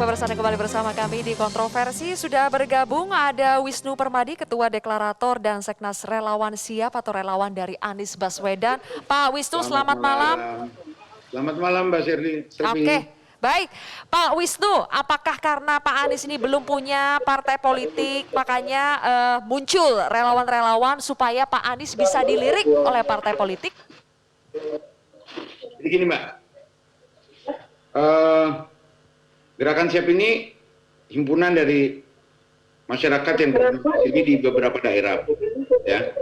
pemirsa kembali bersama kami di Kontroversi. Sudah bergabung ada Wisnu Permadi, Ketua Deklarator dan Seknas Relawan Siap atau relawan dari Anies Baswedan. Pak Wisnu, selamat malam. Selamat malam Mbak Sherly. Oke, baik. Pak Wisnu, apakah karena Pak Anies ini belum punya partai politik, makanya muncul relawan-relawan supaya Pak Anies bisa dilirik oleh partai politik? Jadi gini Mbak, Gerakan Siap ini himpunan dari masyarakat yang berdomisili di beberapa daerah, ya.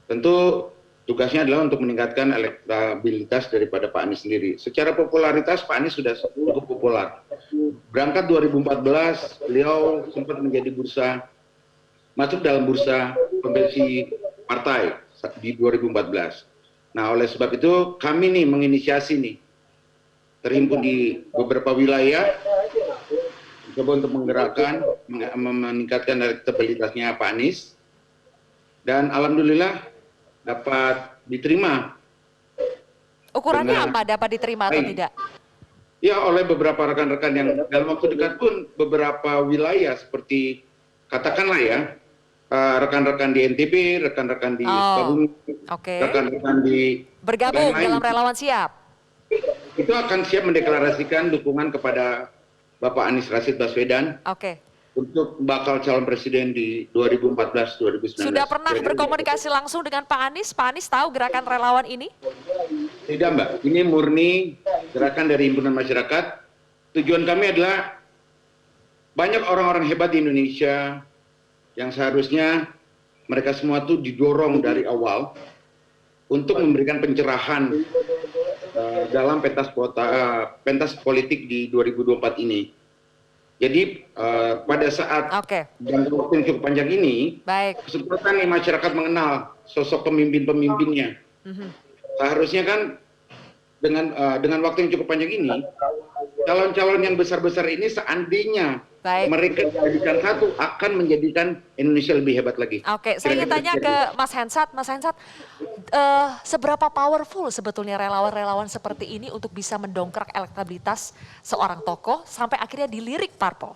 Tentu tugasnya adalah untuk meningkatkan elektabilitas daripada Pak Anies sendiri. Secara popularitas Pak Anies sudah cukup populer. Berangkat 2014, beliau sempat menjadi masuk dalam bursa kompetisi partai di 2014. Nah, oleh sebab itu kami nih menginisiasi nih, terhimpun di beberapa wilayah, coba untuk menggerakkan, meningkatkan elektabilitasnya Pak Anies, dan alhamdulillah dapat diterima. Ukurannya apa dapat diterima atau tidak? Ya, oleh beberapa rekan-rekan yang dalam waktu dekat pun beberapa wilayah seperti katakanlah ya, rekan-rekan di NTB, rekan-rekan di Sukabumi, rekan-rekan di bergabung dalam relawan Siap. Itu akan siap mendeklarasikan dukungan kepada Bapak Anies Rashid Baswedan untuk bakal calon presiden di 2014-2019. Sudah pernah berkomunikasi langsung dengan Pak Anies? Pak Anies tahu gerakan relawan ini? Tidak Mbak, ini murni gerakan dari himpunan masyarakat. Tujuan kami adalah banyak orang-orang hebat di Indonesia yang seharusnya mereka semua tuh didorong dari awal untuk memberikan pencerahan dalam pentas politik di 2024 ini. Jadi pada saat jangka waktu yang cukup panjang ini, kesempatan nih masyarakat mengenal sosok pemimpin-pemimpinnya. Seharusnya kan dengan waktu yang cukup panjang ini, calon-calon yang besar-besar ini seandainya mereka dijadikan satu akan menjadikan Indonesia lebih hebat lagi. Saya ingin tanya ke Mas Hensat. Mas Hensat, seberapa powerful sebetulnya relawan-relawan seperti ini untuk bisa mendongkrak elektabilitas seorang tokoh sampai akhirnya dilirik parpol?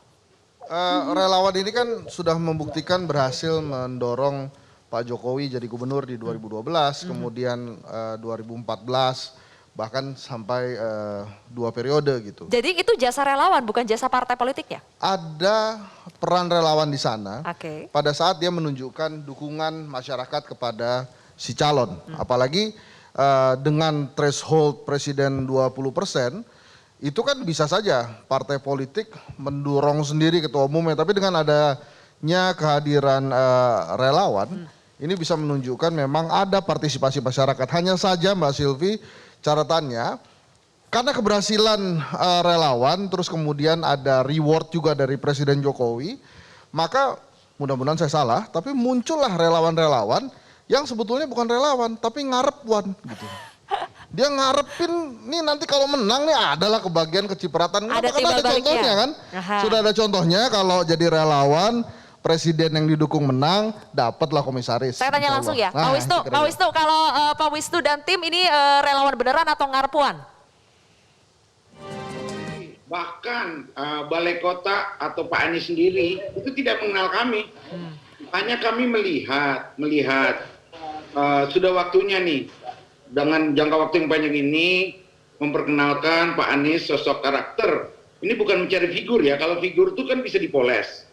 Relawan ini kan sudah membuktikan berhasil mendorong Pak Jokowi jadi gubernur di 2012, kemudian 2014, bahkan sampai 2 periode gitu. Jadi itu jasa relawan, bukan jasa partai politik ya? Ada peran relawan di sana pada saat dia menunjukkan dukungan masyarakat kepada si calon. Apalagi dengan threshold presiden 20%, itu kan bisa saja partai politik mendorong sendiri ketua umumnya. Tapi dengan adanya kehadiran relawan, ini bisa menunjukkan memang ada partisipasi masyarakat. Hanya saja Mbak Silvi, catatannya, karena keberhasilan relawan, terus kemudian ada reward juga dari Presiden Jokowi, maka mudah-mudahan saya salah, tapi muncullah relawan-relawan yang sebetulnya bukan relawan, tapi ngarepwan gitu. Dia ngarepin, nih nanti kalau menang nih adalah kebagian kecipratan. Ada contohnya kan, sudah ada contohnya kalau jadi relawan, presiden yang didukung menang, dapatlah komisaris. Saya tanya langsung ya, Pak Wisnu, kalau Pak Wisnu dan tim ini relawan beneran atau ngarpuan? Bahkan Balai Kota atau Pak Anies sendiri itu tidak mengenal kami. Hanya kami melihat sudah waktunya nih dengan jangka waktu yang panjang ini memperkenalkan Pak Anies sosok karakter. Ini bukan mencari figur ya, kalau figur itu kan bisa dipoles.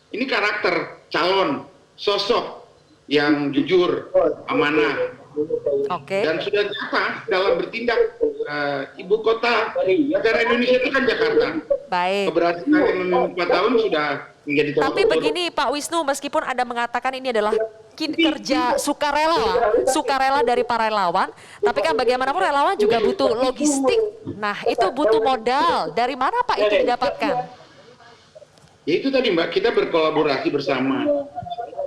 Ini karakter, calon, sosok yang jujur, amanah, dan sudah nyata dalam bertindak. Ibu kota negara Indonesia itu kan Jakarta. Keberhasilan yang 4 tahun sudah menjadi tolak ukur. Tapi begini Pak Wisnu, meskipun Anda mengatakan ini adalah kerja sukarela dari para relawan, tapi kan bagaimanapun relawan juga butuh logistik. Nah, itu butuh modal. Dari mana Pak itu didapatkan? Ya itu tadi Mbak, kita berkolaborasi bersama.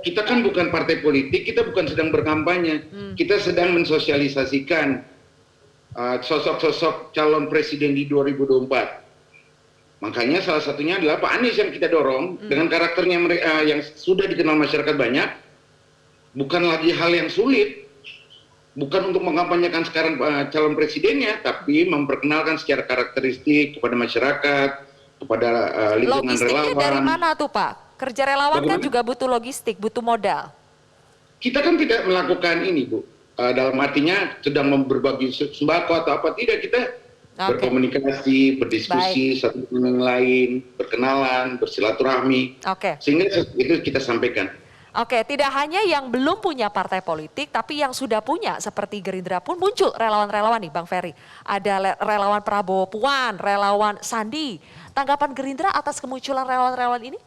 Kita kan bukan partai politik, kita bukan sedang berkampanye. Kita sedang mensosialisasikan sosok-sosok calon presiden di 2024. Makanya salah satunya adalah Pak Anies yang kita dorong dengan karakternya yang sudah dikenal masyarakat banyak. Bukan lagi hal yang sulit. Bukan untuk mengkampanyekan sekarang calon presidennya, tapi memperkenalkan secara karakteristik kepada masyarakat, kepada lingkungan Logistiknya relawan. dari mana tuh Pak? Kerja relawan kan Bagaimana? juga butuh logistik, butuh modal. Kita kan tidak melakukan ini, Bu. Dalam artinya sedang berbagi sembako atau apa, tidak, kita berkomunikasi, berdiskusi satu dengan yang lain, berkenalan, bersilaturahmi. Sehingga itu kita sampaikan. Oke, tidak hanya yang belum punya partai politik, tapi yang sudah punya seperti Gerindra pun muncul relawan-relawan nih Bang Ferry. Ada relawan Prabowo Puan, relawan Sandi. Tanggapan Gerindra atas kemunculan relawan-relawan ini?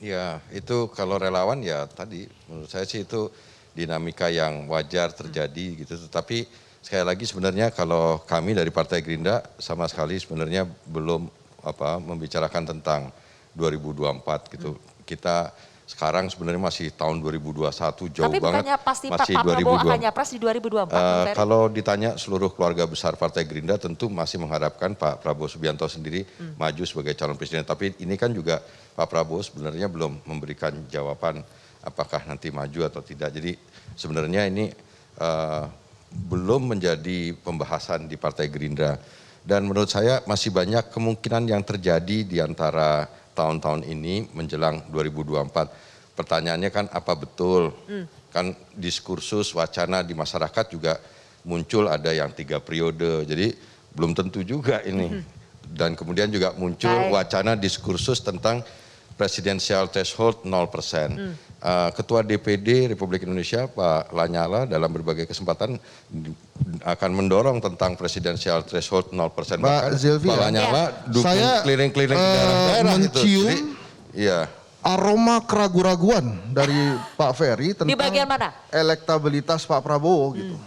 Ya, itu kalau relawan ya tadi menurut saya sih itu dinamika yang wajar terjadi gitu. Tetapi sekali lagi sebenarnya kalau kami dari Partai Gerindra sama sekali sebenarnya belum membicarakan tentang 2024 gitu. Kita sekarang sebenarnya masih tahun 2021 jauh tapi banget. Tapi pasti masih Pak Prabowo akan nyapres di 2024. Kalau ditanya seluruh keluarga besar Partai Gerindra tentu masih mengharapkan Pak Prabowo Subianto sendiri maju sebagai calon presiden. Tapi ini kan juga Pak Prabowo sebenarnya belum memberikan jawaban apakah nanti maju atau tidak. Jadi sebenarnya ini belum menjadi pembahasan di Partai Gerindra. Dan menurut saya masih banyak kemungkinan yang terjadi di antara tahun-tahun ini menjelang 2024. Pertanyaannya kan apa betul? Kan diskursus wacana di masyarakat juga muncul ada yang 3 periode. Jadi belum tentu juga ini. Dan kemudian juga muncul wacana diskursus tentang presidensial threshold 0%. Ketua DPD Republik Indonesia Pak Lanyala dalam berbagai kesempatan akan mendorong tentang presidensial threshold 0%. Mbak Zilvi, Pak Lanyala dukung keliling-keliling di daerah-daerah mencium iya. aroma keraguan-raguan dari Pak Ferry tentang di bagian mana? Elektabilitas Pak Prabowo gitu.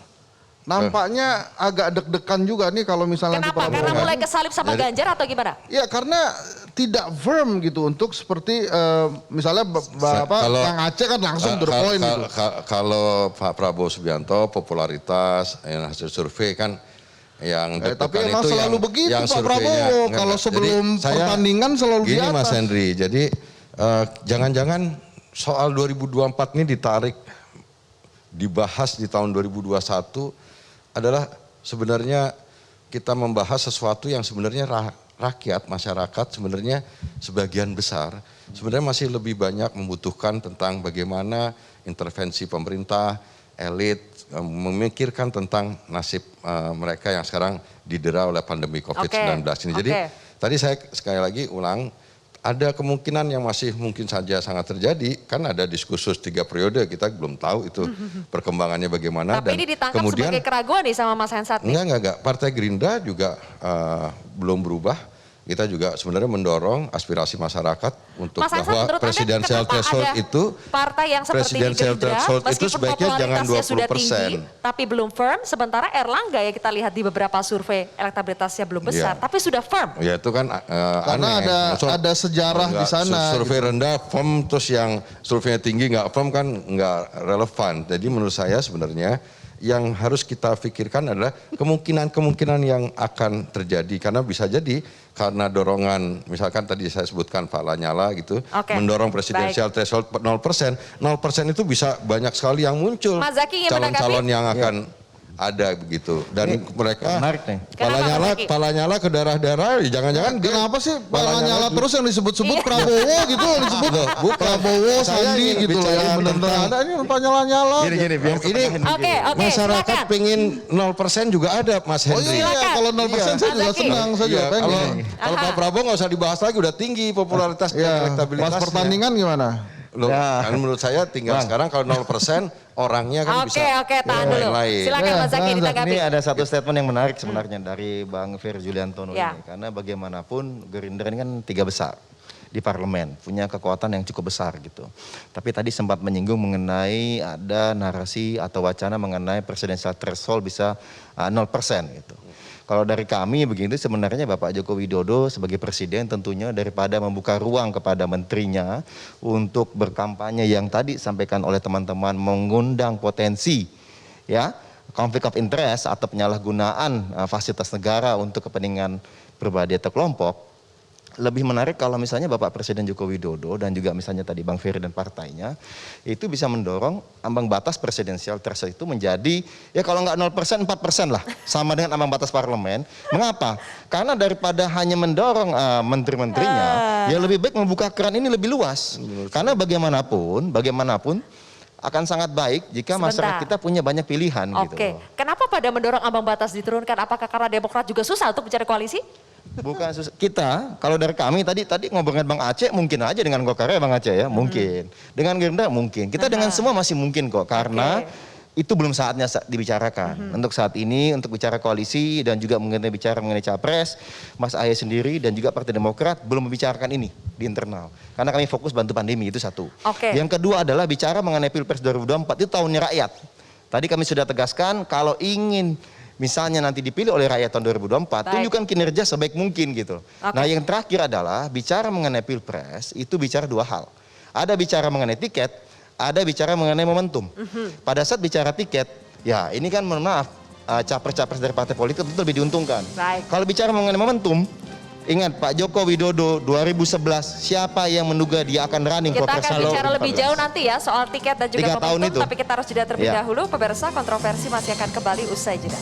Nampaknya agak deg-degan juga nih kalau misalnya Kenapa? Karena mulai kesalip sama Ganjar atau gimana? Ya karena tidak firm gitu untuk seperti misalnya Kang Aceh kan langsung to the point gitu. Kalau Pak Prabowo Subianto popularitas hasil survei kan yang tapi emang itu selalu begitu Pak Prabowo kalau sebelum pertandingan selalu di atas. Gini Mas Henry, jadi jangan-jangan soal 2024 ini dibahas di tahun 2021 adalah sebenarnya kita membahas sesuatu yang sebenarnya rakyat, masyarakat sebenarnya sebagian besar sebenarnya masih lebih banyak membutuhkan tentang bagaimana intervensi pemerintah, elit memikirkan tentang nasib mereka yang sekarang didera oleh pandemi COVID-19 ini. Jadi tadi saya sekali lagi ulang, ada kemungkinan yang masih mungkin saja sangat terjadi, kan ada diskursus 3 periode, kita belum tahu itu perkembangannya bagaimana. Tapi ini ditangkap kemudian, sebagai keraguan nih sama Mas Hensat nih? Enggak. Partai Gerindra juga belum berubah. Kita juga sebenarnya mendorong aspirasi masyarakat untuk bahwa presidensial threshold itu partai yang seperti Gerindra meskipun popularitasnya sudah tinggi tapi belum firm, sementara Erlangga ya kita lihat di beberapa survei elektabilitasnya belum besar tapi sudah firm. Ya itu kan karena aneh. ada sejarah di sana. Survei rendah firm terus yang surveinya tinggi nggak firm kan nggak relevan. Jadi menurut saya sebenarnya yang harus kita pikirkan adalah kemungkinan-kemungkinan yang akan terjadi karena bisa jadi karena dorongan misalkan tadi saya sebutkan Pak Lanyala gitu mendorong presidensial threshold 0%. 0% itu bisa banyak sekali yang muncul calon-calon yang akan ada begitu dan mereka Pak Lanyala ke daerah-daerah jangan-jangan kenapa sih Pak Lanyala terus yang disebut-sebut Prabowo gitu disebut Prabowo Sandi gitu loh yang benar-benar ada ini Pak Lanyala gini masyarakat pengen 0% juga ada Mas Henry. Kalau 0% saya juga senang saya juga pengen. Kalau Pak Prabowo nggak usah dibahas lagi udah tinggi popularitas dan elektabilitasnya. Pas pertandingan gimana? Loh, kan menurut saya tinggal sekarang kalau 0% orangnya kan bisa tahan dulu. Silakan Mas Zaki ditanggapi. Ini ada satu statement yang menarik sebenarnya dari Bang Ferry Juliantono ini. Karena bagaimanapun Gerindra ini kan 3 besar di parlemen, punya kekuatan yang cukup besar gitu. Tapi tadi sempat menyinggung mengenai ada narasi atau wacana mengenai presidensial threshold bisa 0% gitu. Kalau dari kami begitu sebenarnya Bapak Joko Widodo sebagai presiden tentunya daripada membuka ruang kepada menterinya untuk berkampanye yang tadi sampaikan oleh teman-teman mengundang potensi konflik of interest atau penyalahgunaan fasilitas negara untuk kepentingan pribadi atau kelompok. lebih menarik kalau misalnya Bapak Presiden Joko Widodo dan juga misalnya tadi Bang Ferry dan partainya itu bisa mendorong ambang batas presidensial threshold itu menjadi ya kalau nggak 0% 4% lah, sama dengan ambang batas parlemen. Mengapa? Karena daripada hanya mendorong menteri-menterinya, ya lebih baik membuka keran ini lebih luas. Karena bagaimanapun akan sangat baik jika masyarakat kita punya banyak pilihan gitu. Oke, kenapa pada mendorong ambang batas diturunkan? Apakah karena Demokrat juga susah untuk mencari koalisi? Bukan kita, kalau dari kami tadi ngobrolin Bang Aceh mungkin aja dengan Golkar ya Bang Aceh ya, mungkin. Dengan Gerindra mungkin. Kita dengan semua masih mungkin kok karena itu belum saatnya dibicarakan. Untuk saat ini untuk bicara koalisi dan juga bicara mengenai capres, Mas Ahy sendiri dan juga Partai Demokrat belum membicarakan ini di internal. Karena kami fokus bantu pandemi itu satu. Yang kedua adalah bicara mengenai Pilpres 2024 itu tahunnya rakyat. Tadi kami sudah tegaskan kalau ingin misalnya nanti dipilih oleh rakyat tahun 2024, tunjukkan kinerja sebaik mungkin gitu. Nah yang terakhir adalah bicara mengenai Pilpres itu bicara dua hal. Ada bicara mengenai tiket, ada bicara mengenai momentum. Pada saat bicara tiket, ya ini kan mohon maaf, capres-capres dari partai politik tentu lebih diuntungkan. Kalau bicara mengenai momentum, ingat Pak Joko Widodo 2011 siapa yang menduga dia akan running for Kita akan bicara lebih jauh nanti ya soal tiket dan juga momentum, tapi kita harus jeda terlebih dahulu. Pemirsa, kontroversi masih akan kembali usai jeda.